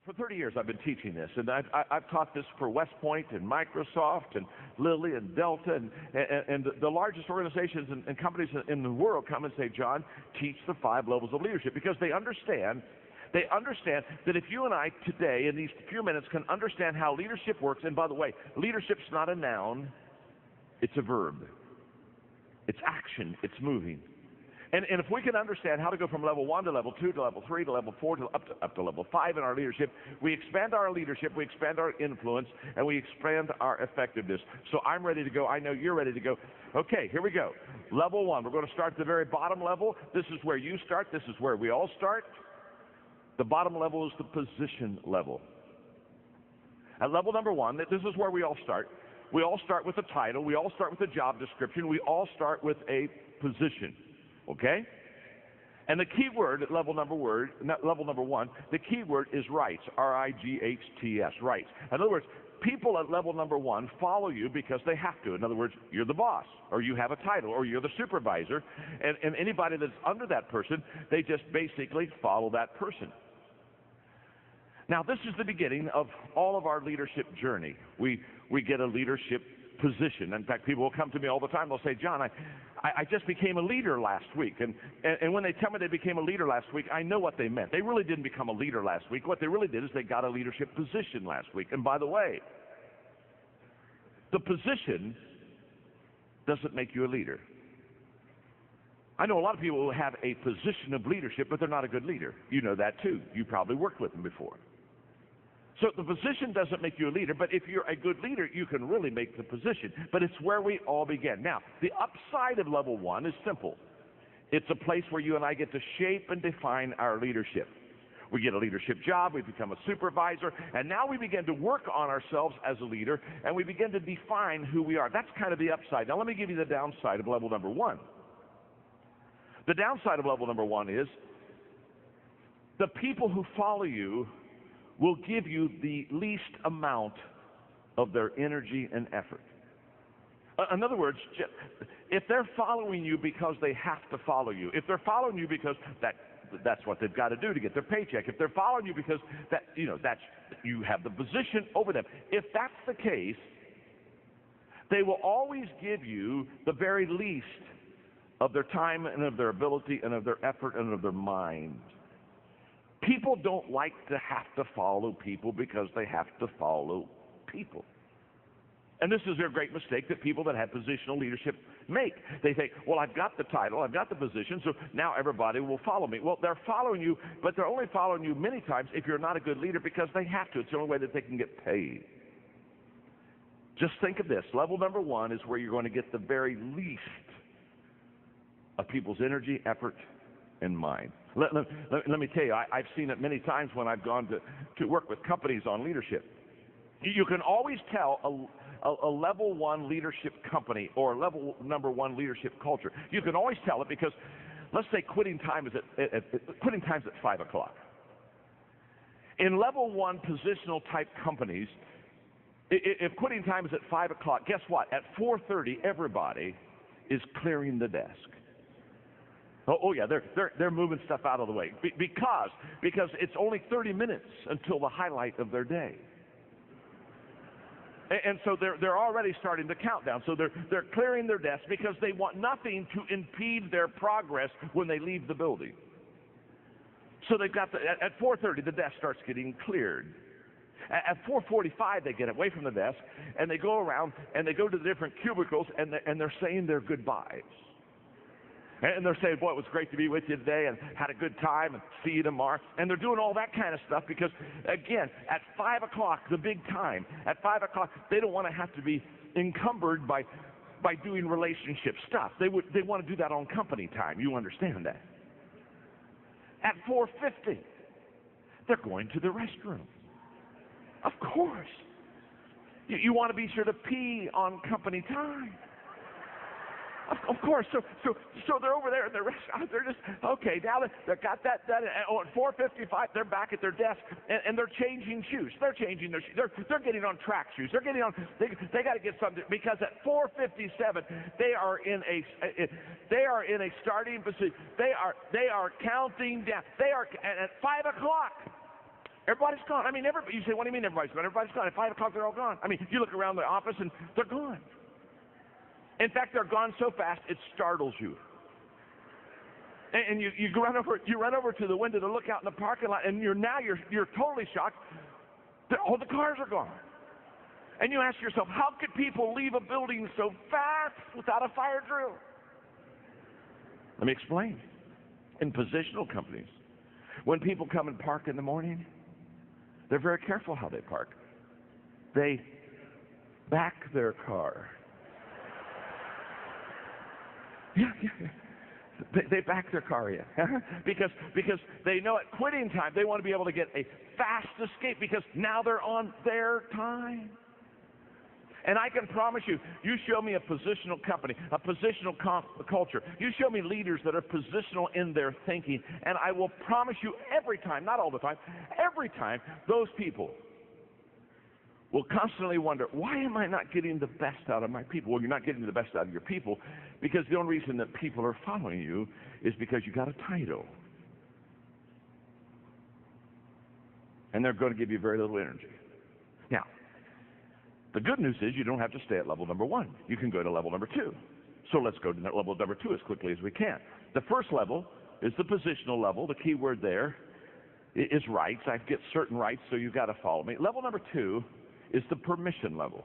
For 30 years, I've been teaching this, and I've taught this for West Point and Microsoft and Lilly and Delta, and the largest organizations and companies in the world come and say, John, teach the 5 levels of leadership, because they understand that if you and I today, in these few minutes, can understand how leadership works, and by the way, leadership's not a noun, it's a verb. It's action, it's moving. And if we can understand how to go from level 1 to level 2 to level 3 to level 4 to up to level 5 in our leadership, we expand our leadership, we expand our influence, and we expand our effectiveness. So I'm ready to go. I know you're ready to go. Okay, here we go. Level 1. We're going to start at the very bottom level. This is where you start. This is where we all start. The bottom level is the position level. At level number 1, this is where we all start. We all start with a title. We all start with a job description. We all start with a position. Okay? And the key word at level number 1, the key word is rights, R-I-G-H-T-S, rights. In other words, people at level number 1 follow you because they have to. In other words, you're the boss, or you have a title, or you're the supervisor, and anybody that's under that person, they just basically follow that person. Now, this is the beginning of all of our leadership journey. We get a leadership position. In fact, people will come to me all the time. They'll say, John, I just became a leader last week. And when they tell me they became a leader last week, I know what they meant. They really didn't become a leader last week. What they really did is they got a leadership position last week. And by the way, the position doesn't make you a leader. I know a lot of people who have a position of leadership, but they're not a good leader. You know that too. You probably worked with them before. So the position doesn't make you a leader, but if you're a good leader, you can really make the position. But it's where we all begin. Now, the upside of level 1 is simple. It's a place where you and I get to shape and define our leadership. We get a leadership job, we become a supervisor, and now we begin to work on ourselves as a leader, and we begin to define who we are. That's kind of the upside. Now let me give you the downside of level number 1. The downside of level number 1 is the people who follow you will give you the least amount of their energy and effort. In other words, if they're following you because they have to follow you, if they're following you because that's what they've got to do to get their paycheck, if they're following you because you have the position over them, if that's the case, they will always give you the very least of their time and of their ability and of their effort and of their mind. People don't like to have to follow people because they have to follow people. And this is a great mistake that people that have positional leadership make. They think, well, I've got the title, I've got the position, so now everybody will follow me. Well, they're following you, but they're only following you many times if you're not a good leader because they have to. It's the only way that they can get paid. Just think of this. Level number 1 is where you're going to get the very least of people's energy, effort, and mind. Let me tell you, I've seen it many times when I've gone to work with companies on leadership. You can always tell a level 1 leadership company or a level number 1 leadership culture. You can always tell it because, let's say quitting time is quitting time's at 5 o'clock. In level 1 positional type companies, if quitting time is at 5 o'clock, guess what? At 4:30, everybody is clearing the desk. Oh yeah, they're moving stuff out of the way because it's only 30 minutes until the highlight of their day, and so they're already starting the countdown. So they're clearing their desk because they want nothing to impede their progress when they leave the building. So they've got at 4:30 the desk starts getting cleared. At 4:45 they get away from the desk and they go around and they go to the different cubicles and they're saying their goodbyes. And they're saying, boy, it was great to be with you today and had a good time and see you tomorrow. And they're doing all that kind of stuff because, again, at 5 o'clock, the big time, at 5 o'clock, they don't want to have to be encumbered by doing relationship stuff. They want to do that on company time. You understand that. At 4:50, they're going to the restroom. Of course. You want to be sure to pee on company time. Of course, so they're over there in the restaurant. They're just okay. Now they've got that. Oh, at 4:55, they're back at their desk and they're changing shoes. They're changing their shoes. They're getting on track shoes. They're getting on. They got to get something because at 4:57 they are in a starting position. They are counting down. They are, and at 5 o'clock Everybody's gone. I mean, you say, what do you mean everybody's gone? Everybody's gone. At 5 o'clock, they're all gone. I mean, you look around the office and they're gone. In fact, they're gone so fast it startles you. And you run over to the window to look out in the parking lot, and you're totally shocked that all the cars are gone. And you ask yourself, how could people leave a building so fast without a fire drill? Let me explain. In positional companies, when people come and park in the morning, they're very careful how they park. They back their car. Yeah. They back their car in. because they know at quitting time, they want to be able to get a fast escape because now they're on their time. And I can promise you, you show me a positional company, a positional culture. You show me leaders that are positional in their thinking, and I will promise you every time, not all the time, every time, those people will constantly wonder, why am I not getting the best out of my people? Well, you're not getting the best out of your people because the only reason that people are following you is because you got a title. And they're going to give you very little energy. Now, the good news is you don't have to stay at level number 1. You can go to level number 2. So let's go to level number 2 as quickly as we can. The first level is the positional level. The key word there is rights. I get certain rights, so you've got to follow me. Level number 2 is the permission level.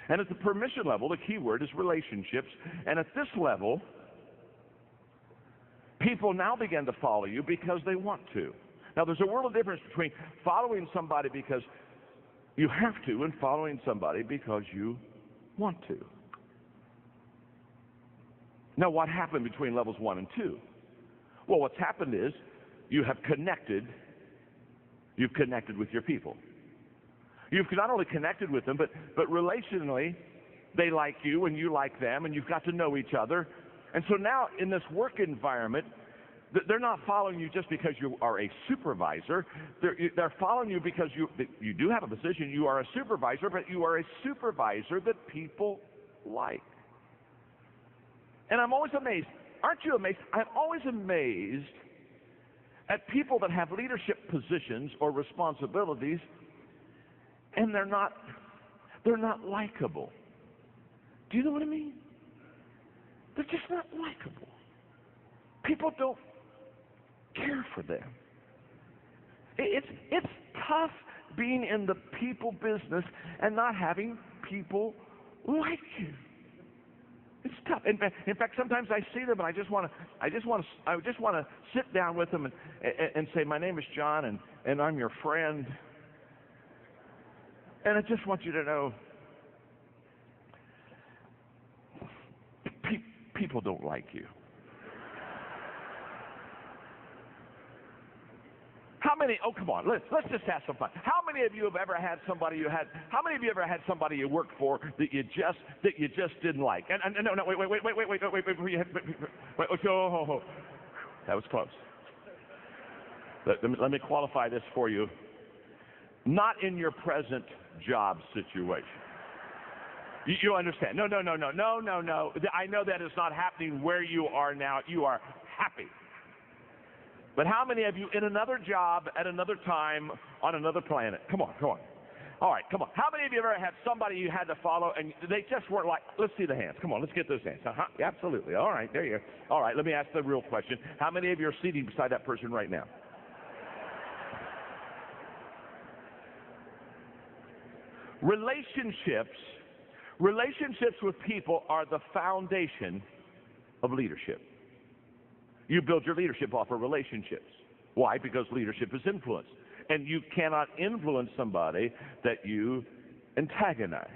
And at the permission level, the key word is relationships. And at this level, people now begin to follow you because they want to. Now, there's a world of difference between following somebody because you have to and following somebody because you want to. Now, what happened between levels 1 and 2? Well, what's happened is you've connected with your people. You've not only connected with them, but relationally, they like you and you like them, and you've got to know each other. And so now in this work environment, they're not following you just because you are a supervisor. They're following you because you do have a position. You are a supervisor, but you are a supervisor that people like. And I'm always amazed. Aren't you amazed? I'm always amazed at people that have leadership positions or responsibilities, and they're not likable. Do you know what I mean? They're just not likable. People don't care for them. It's tough being in the people business and not having people like you. It's tough. In fact, sometimes I see them and I just want to sit down with them and say, my name is John and I'm your friend. And I just want you to know, people don't like you. How many, oh come on, let's just have some fun. How many of you have ever had somebody you worked for that you just didn't like? And no, wait, oh, that was close. Let me qualify this for you. Not in your present job situation. You understand? No. I know that is not happening where you are now. You are happy. But how many of you in another job at another time on another planet? Come on. All right, come on. How many of you ever had somebody you had to follow and they just weren't like, let's see the hands. Come on, let's get those hands. Yeah, absolutely. All right, there you go. All right, let me ask the real question. How many of you are seated beside that person right now? Relationships with people are the foundation of leadership. You build your leadership off of relationships. Why? Because leadership is influence. And you cannot influence somebody that you antagonize.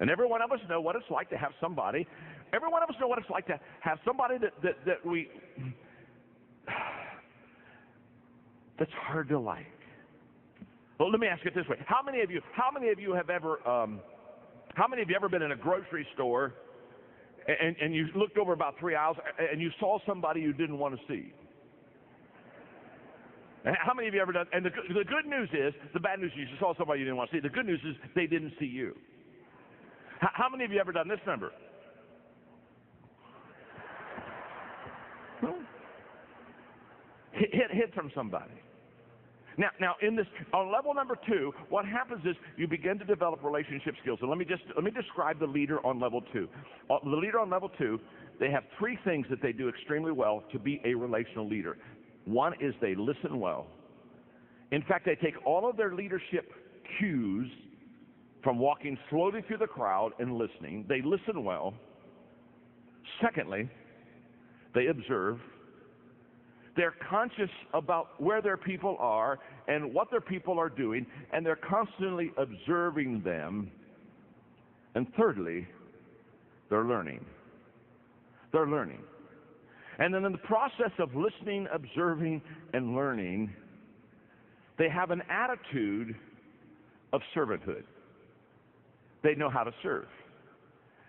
And every one of us know what it's like to have somebody. Every one of us know what it's like to have somebody that we that's hard to like. Well, let me ask it this way: How many of you have ever been in a grocery store and you looked over about 3 aisles and you saw somebody you didn't want to see? And how many of you ever done? And the good news is, the bad news is you saw somebody you didn't want to see. The good news is they didn't see you. How many of you ever done this number? Hid from somebody. Now, on level number 2, what happens is you begin to develop relationship skills. And let me describe the leader on level 2. The leader on level 2, they have 3 things that they do extremely well to be a relational leader. One is they listen well. In fact, they take all of their leadership cues from walking slowly through the crowd and listening. They listen well. Secondly, they observe. They're conscious about where their people are and what their people are doing, and they're constantly observing them. And thirdly, they're learning. They're learning. And then in the process of listening, observing, and learning, they have an attitude of servanthood. They know how to serve.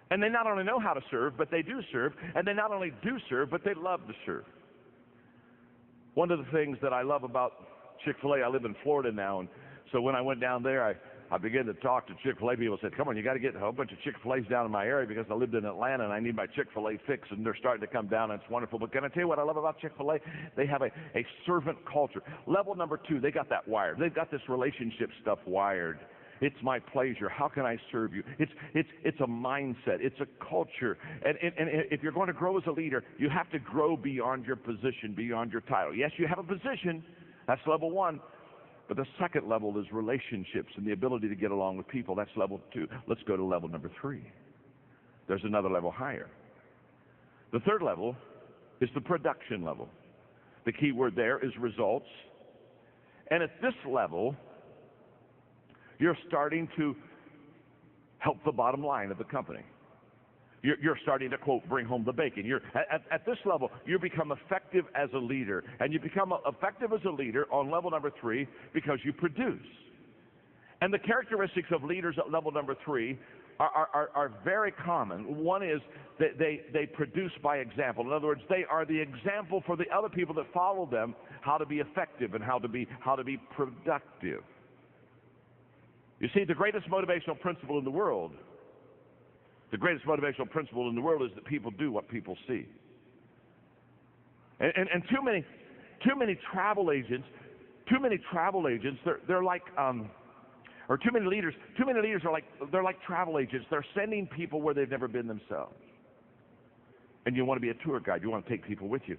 And they not only know how to serve, but they do serve. And they not only do serve, but they love to serve. One of the things that I love about Chick-fil-A, I live in Florida now, and so when I went down there, I began to talk to Chick-fil-A. People said, come on, you got to get a whole bunch of Chick-fil-A's down in my area because I lived in Atlanta and I need my Chick-fil-A fix, and they're starting to come down, and it's wonderful. But can I tell you what I love about Chick-fil-A? They have a servant culture. Level number 2, they got that wired. They've got this relationship stuff wired. It's my pleasure. How can I serve you? It's a mindset. It's a culture. And if you're going to grow as a leader, you have to grow beyond your position, beyond your title. Yes, you have a position. That's level 1. But the second level is relationships and the ability to get along with people. That's level 2. Let's go to level number 3. There's another level higher. The third level is the production level. The key word there is results. And at this level, you're starting to help the bottom line of the company. You're starting to, quote, bring home the bacon. At this level, you become effective as a leader. And you become effective as a leader on level number 3 because you produce. And the characteristics of leaders at level number 3 are very common. One is that they produce by example. In other words, they are the example for the other people that follow them how to be effective and how to be productive. You see, the greatest motivational principle in the world is that people do what people see. And too many travel agents, they're like, or too many leaders are like travel agents. They're sending people where they've never been themselves. And you want to be a tour guide. You want to take people with you.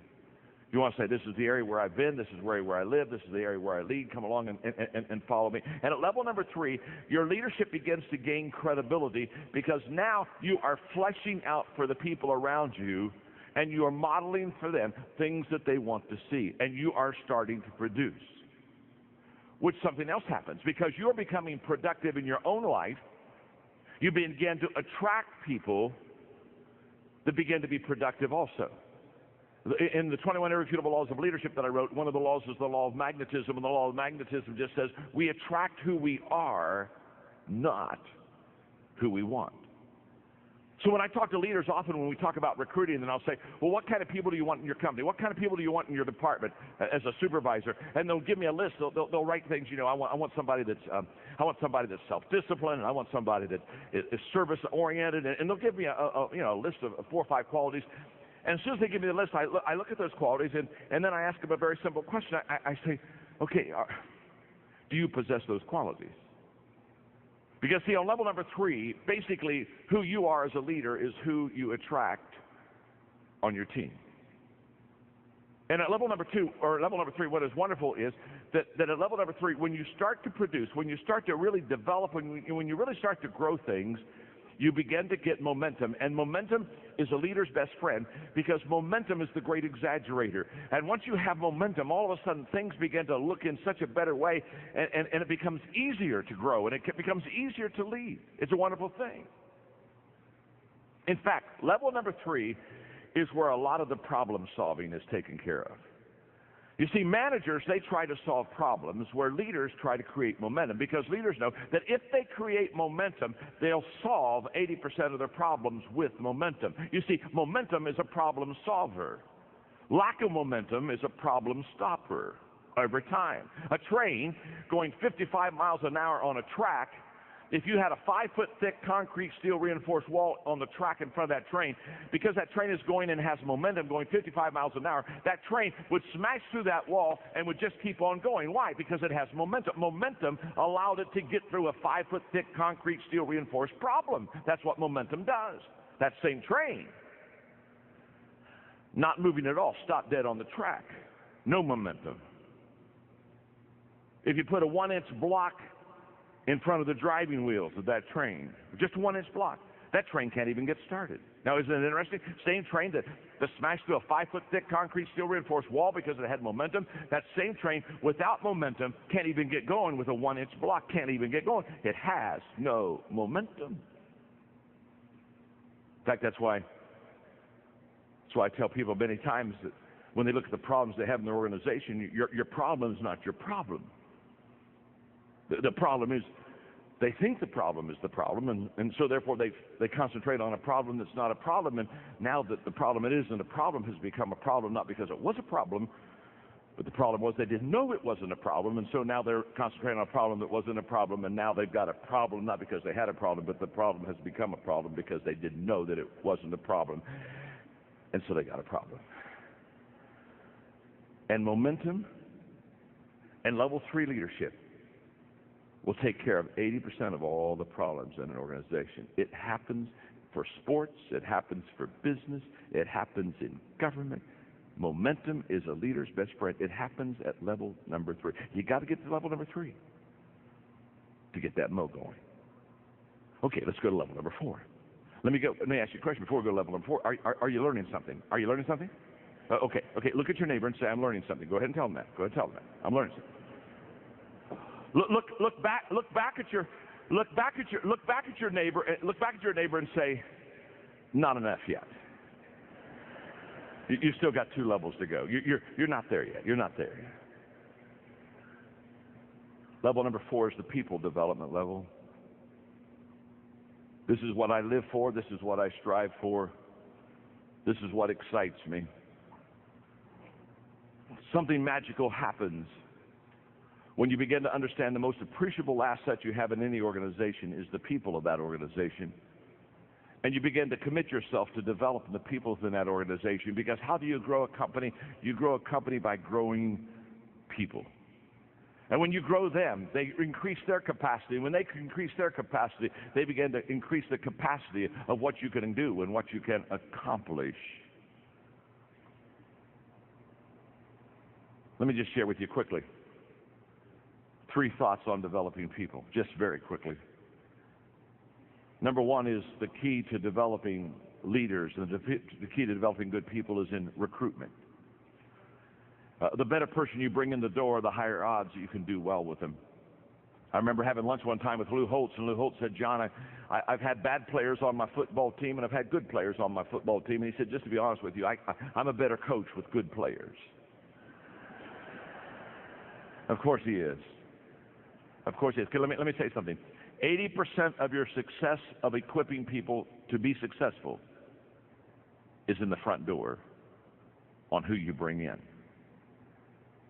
You want to say, this is the area where I've been, this is where I live, this is the area where I lead, come along and follow me. And at level number 3, your leadership begins to gain credibility because now you are fleshing out for the people around you and you are modeling for them things that they want to see. And you are starting to produce. Which something else happens because you're becoming productive in your own life. You begin to attract people that begin to be productive also. In the 21 Irrefutable Laws of Leadership that I wrote, one of the laws is the law of magnetism, and the law of magnetism just says we attract who we are, not who we want. So when I talk to leaders, often when we talk about recruiting, then I'll say, well, what kind of people do you want in your company? What kind of people do you want in your department as a supervisor? And they'll give me a list. They'll write things, you know, I want somebody that's self-disciplined, and I want somebody that is service-oriented, and they'll give me a list of 4 or 5 qualities. And as soon as they give me the list, I look at those qualities, and then I ask them a very simple question. I say, okay, do you possess those qualities? Because, see, on level number 3, basically, who you are as a leader is who you attract on your team. And at level number 2, or level number 3, what is wonderful is that at level number 3, when you start to produce, when you start to really develop, when you really start to grow things, you begin to get momentum. And momentum is a leader's best friend because momentum is the great exaggerator. And once you have momentum, all of a sudden things begin to look in such a better way, and it becomes easier to grow, and it becomes easier to lead. It's a wonderful thing. In fact, level number 3 is where a lot of the problem solving is taken care of. You see, managers, they try to solve problems where leaders try to create momentum because leaders know that if they create momentum, they'll solve 80% of their problems with momentum. You see, momentum is a problem solver. Lack of momentum is a problem stopper every time. A train going 55 miles an hour on a track if you had a 5-foot thick concrete steel reinforced wall on the track in front of that train, because that train is going and has momentum going 55 miles an hour, that train would smash through that wall and would just keep on going. Why? Because it has momentum. Momentum allowed it to get through a 5-foot thick concrete steel reinforced problem. That's what momentum does. That same train, not moving at all, stopped dead on the track. No momentum. If you put a 1-inch block in front of the driving wheels of that train, just a 1-inch block, that train can't even get started. Now, isn't it interesting? Same train that smashed through a 5-foot thick concrete steel reinforced wall because it had momentum, that same train without momentum can't even get going with a 1-inch block, can't even get going. It has no momentum. In fact, that's why I tell people many times that when they look at the problems they have in their organization, your problem is not your problem. The problem is they think the problem is the problem, and so therefore they concentrate on a problem that's not a problem, and now that the problem it isn't a problem has become a problem, not because it was a problem, but the problem was they didn't know it wasn't a problem, and so now they're concentrating on a problem that wasn't a problem, and now they've got a problem not because they had a problem, but the problem has become a problem because they didn't know that it wasn't a problem, and so they got a problem. And momentum and level 3 leadership will take care of 80% of all the problems in an organization. It happens for sports, it happens for business, it happens in government. Momentum is a leader's best friend. It happens at level number 3. You got to get to level number 3 to get that mo going. Okay, let's go to level number 4. Let me ask you a question before we go to level number 4. Are you learning something? Are you learning something? Okay, look at your neighbor and say, I'm learning something. Go ahead and tell them that. Go ahead and tell them that. I'm learning something. Look back at your neighbor and say, not enough yet. You still got 2 levels to go. You're not there yet. You're not there yet. Level number 4 is the people development level. This is what I live for. This is what I strive for. This is what excites me. Something magical happens when you begin to understand the most appreciable asset you have in any organization is the people of that organization. And you begin to commit yourself to developing the people within that organization. Because how do you grow a company? You grow a company by growing people. And when you grow them, they increase their capacity. When they increase their capacity, they begin to increase the capacity of what you can do and what you can accomplish. Let me just share with you quickly 3 thoughts on developing people, just very quickly. Number 1 is the key to developing leaders, and the key to developing good people is in recruitment. The better person you bring in the door, the higher odds you can do well with them. I remember having lunch one time with Lou Holtz, and Lou Holtz said, John, I've had bad players on my football team, and I've had good players on my football team. And he said, just to be honest with you, I'm a better coach with good players. Of course he is. Of course he is. Let me say something. 80% of your success of equipping people to be successful is in the front door on who you bring in.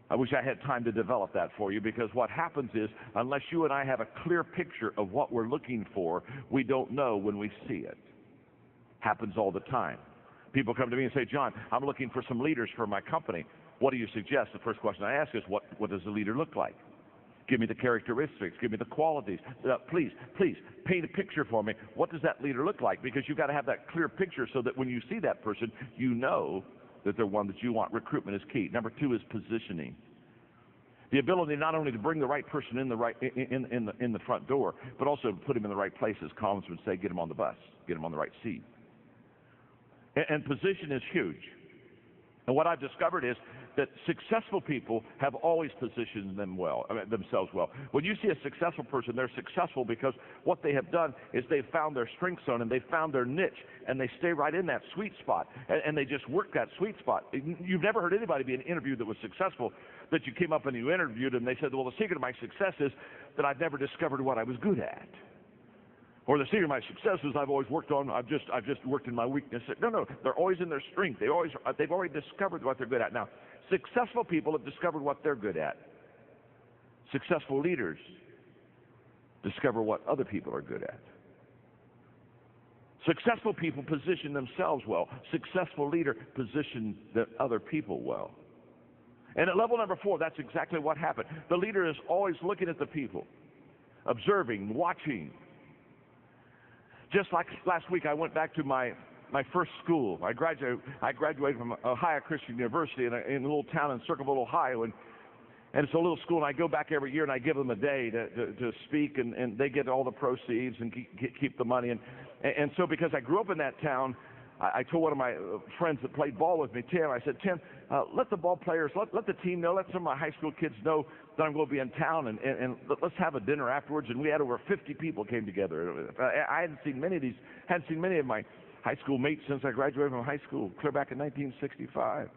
I wish I had time to develop that for you, because what happens is, unless you and I have a clear picture of what we're looking for, we don't know when we see it. Happens all the time. People come to me and say, John, I'm looking for some leaders for my company. What do you suggest? The first question I ask is, what does the leader look like? Give me the characteristics. Give me the qualities. Please, paint a picture for me. What does that leader look like? Because you've got to have that clear picture so that when you see that person, you know that they're one that you want. Recruitment is key. Number 2 is positioning. The ability not only to bring the right person in the front door, but also to put him in the right places. Collins would say, get him on the bus, get him on the right seat. And position is huge. And what I've discovered is that successful people have always positioned themselves well. When you see a successful person, they're successful because what they have done is they've found their strength zone and they've found their niche, and they stay right in that sweet spot, and they just work that sweet spot. You've never heard anybody be in an interview that was successful that you came up and you interviewed and they said, well, the secret of my success is that I've never discovered what I was good at. Or the secret of my success is I've always worked on, I've just worked in my weakness. No, they're always in their strength. They've already discovered what they're good at. Now, successful people have discovered what they're good at. Successful leaders Discover what other people are good at. Successful people position themselves well. Successful leader position the other people well. And at level number 4, that's exactly what happened. The leader is always looking at the people, observing, watching. Just like last week, I went back to my first school. I graduated from Ohio Christian University in a little town in Circleville, Ohio, and it's a little school, and I go back every year, and I give them a day to speak, and they get all the proceeds and keep the money. And so because I grew up in that town, I told one of my friends that played ball with me, Tim, I said, Tim, let the ball players, let the team know, let some of my high school kids know that I'm going to be in town, and let's have a dinner afterwards. And we had over 50 people came together. I hadn't seen many of my high school mates since I graduated from high school, clear back in 1965.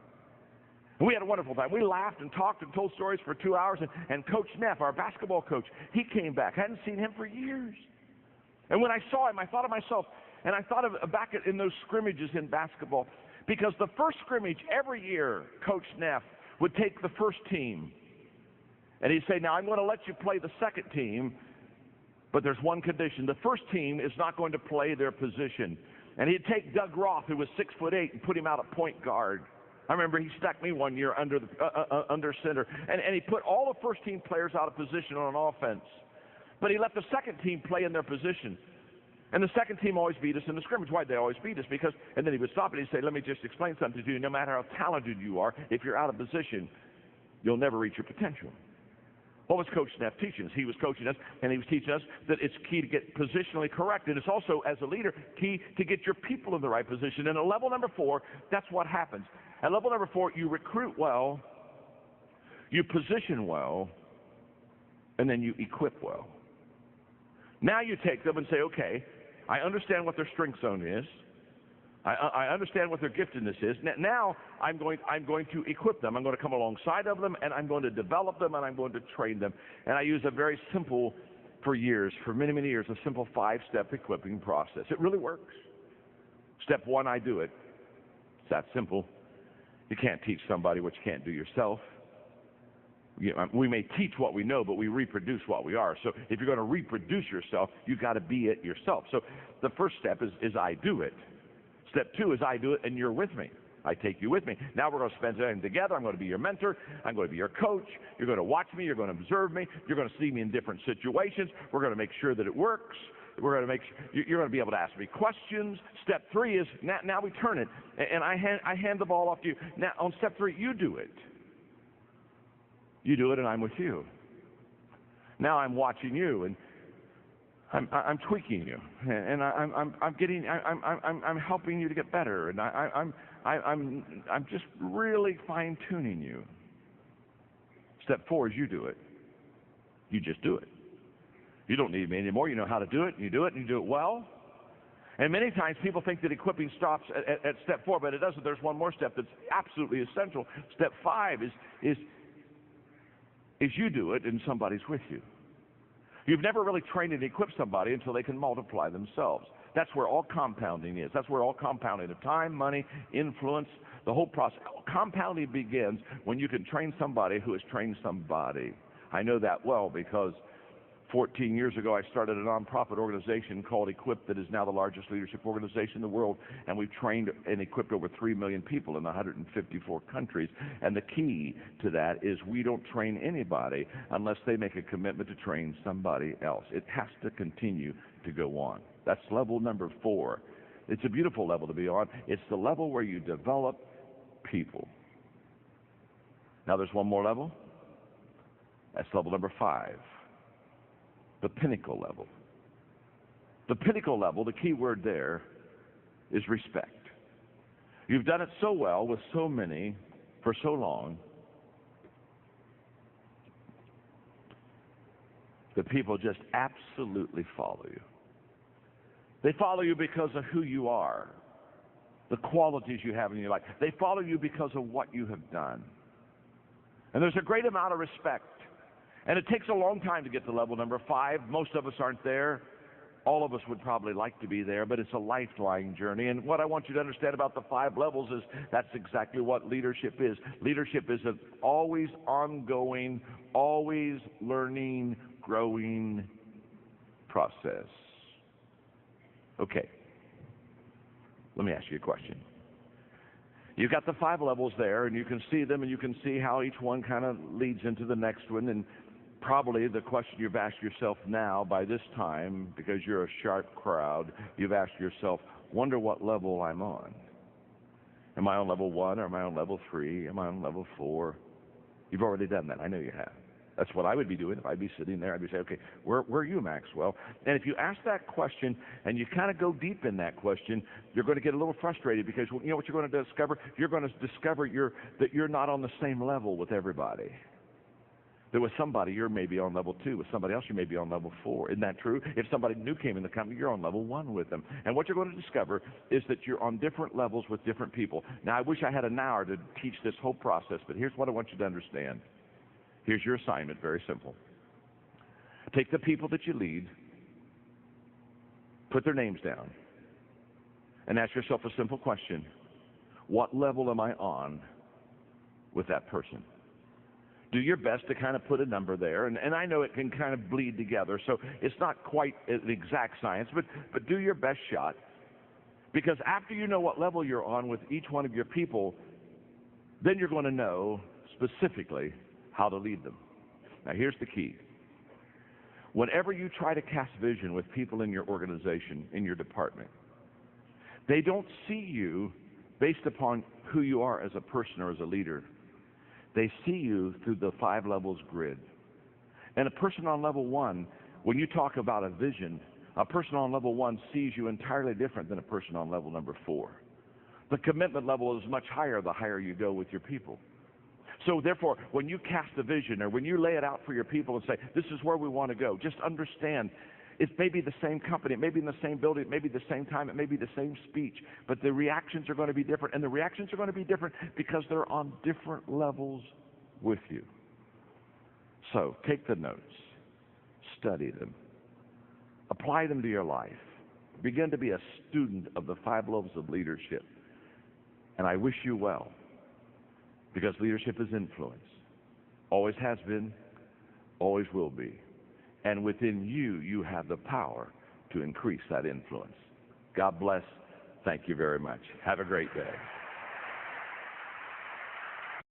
And we had a wonderful time. We laughed and talked and told stories for 2 hours. And Coach Neff, our basketball coach, he came back. I hadn't seen him for years. And when I saw him, I thought of myself, and I thought of back in those scrimmages in basketball, because the first scrimmage every year, Coach Neff would take the first team, and he'd say, now I'm going to let you play the second team, but there's one condition. The first team is not going to play their position. And he'd take Doug Roth, who was 6'8", and put him out at point guard. I remember he stuck me one year under center, and he put all the first team players out of position on offense. But he let the second team play in their position. And the second team always beat us in the scrimmage. Why'd they always beat us? Because, and then he would stop and he'd say, let me just explain something to you. No matter how talented you are, if you're out of position, you'll never reach your potential. What was Coach Neff teaching us? He was coaching us, and he was teaching us that it's key to get positionally correct. And it's also, as a leader, key to get your people in the right position. And at level number 4, that's what happens. At level number 4, you recruit well, you position well, and then you equip well. Now you take them and say, okay, I understand what their strength zone is. I understand what their giftedness is. Now I'm going to equip them. I'm going to come alongside of them, and I'm going to develop them, and I'm going to train them. And I use a very simple, for many, many years, a simple 5-step equipping process. It really works. Step 1, I do it. It's that simple. You can't teach somebody what you can't do yourself. We may teach what we know, but we reproduce what we are. So if you're going to reproduce yourself, you've got to be it yourself. So the first step is I do it. Step 2 is I do it, and you're with me. I take you with me. Now we're going to spend time together. I'm going to be your mentor. I'm going to be your coach. You're going to watch me. You're going to observe me. You're going to see me in different situations. We're going to make sure that it works. We're going to make sure you're going to be able to ask me questions. Step 3 is now we turn it, and I hand the ball off to you. Now on step 3, you do it. You do it, and I'm with you. Now I'm watching you, and I'm tweaking you, and I'm helping you to get better, and I'm just really fine tuning you. Step 4 is you do it. You just do it. You don't need me anymore. You know how to do it, and you do it, and you do it well. And many times people think that equipping stops at step 4, but it doesn't. There's one more step that's absolutely essential. Step 5 is you do it, and somebody's with you. You've never really trained and equipped somebody until they can multiply themselves. That's where all compounding is. That's where all compounding of time, money, influence, the whole process. Compounding begins when you can train somebody who has trained somebody. I know that well because 14 years ago, I started a nonprofit organization called Equip that is now the largest leadership organization in the world, and we've trained and equipped over 3 million people in 154 countries. And the key to that is we don't train anybody unless they make a commitment to train somebody else. It has to continue to go on. That's level number 4. It's a beautiful level to be on. It's the level where you develop people. Now there's one more level. That's level number 5. The pinnacle level. The pinnacle level, the key word there is respect. You've done it so well with so many for so long that people just absolutely follow you. They follow you because of who you are, the qualities you have in your life. They follow you because of what you have done. And there's a great amount of respect. And it takes a long time to get to level number 5. Most of us aren't there. All of us would probably like to be there, but it's a lifelong journey. And what I want you to understand about the 5 levels is that's exactly what leadership is. Leadership is an always ongoing, always learning, growing process. Okay, let me ask you a question. You've got the 5 levels there, and you can see them, and you can see how each one kind of leads into the next one. And probably the question you've asked yourself now by this time, because you're a sharp crowd, you've asked yourself, wonder what level I'm on. Am I on level 1, or am I on level 3? Am I on level 4? You've already done that. I know you have. That's what I would be doing if I'd be sitting there. I'd be saying, okay, where are you, Maxwell? And if you ask that question and you kind of go deep in that question, you're going to get a little frustrated, because you know what you're going to discover? You're going to discover that you're not on the same level with everybody. That with somebody, you're maybe on level 2. With somebody else, you may be on level 4. Isn't that true? If somebody new came in the company, you're on level 1 with them. And what you're going to discover is that you're on different levels with different people. Now, I wish I had an hour to teach this whole process, but here's what I want you to understand. Here's your assignment, very simple. Take the people that you lead, put their names down, and ask yourself a simple question. What level am I on with that person? Do your best to kind of put a number there, and I know it can kind of bleed together, so it's not quite an exact science, but do your best shot, because after you know what level you're on with each one of your people, then you're going to know specifically how to lead them. Now, here's the key. Whenever you try to cast vision with people in your organization, in your department, they don't see you based upon who you are as a person or as a leader. They see you through the 5 levels grid. And a person on level 1, when you talk about a vision, a person on level 1 sees you entirely different than a person on level number 4. The commitment level is much higher the higher you go with your people. So therefore, when you cast a vision, or when you lay it out for your people and say, this is where we want to go, just understand, it may be the same company, it may be in the same building, it may be the same time, it may be the same speech, but the reactions are going to be different. And the reactions are going to be different because they're on different levels with you. So take the notes, study them, apply them to your life, begin to be a student of the 5 levels of leadership. And I wish you well. Because leadership is influence. Always has been, always will be. And within you, you have the power to increase that influence. God bless. Thank you very much. Have a great day.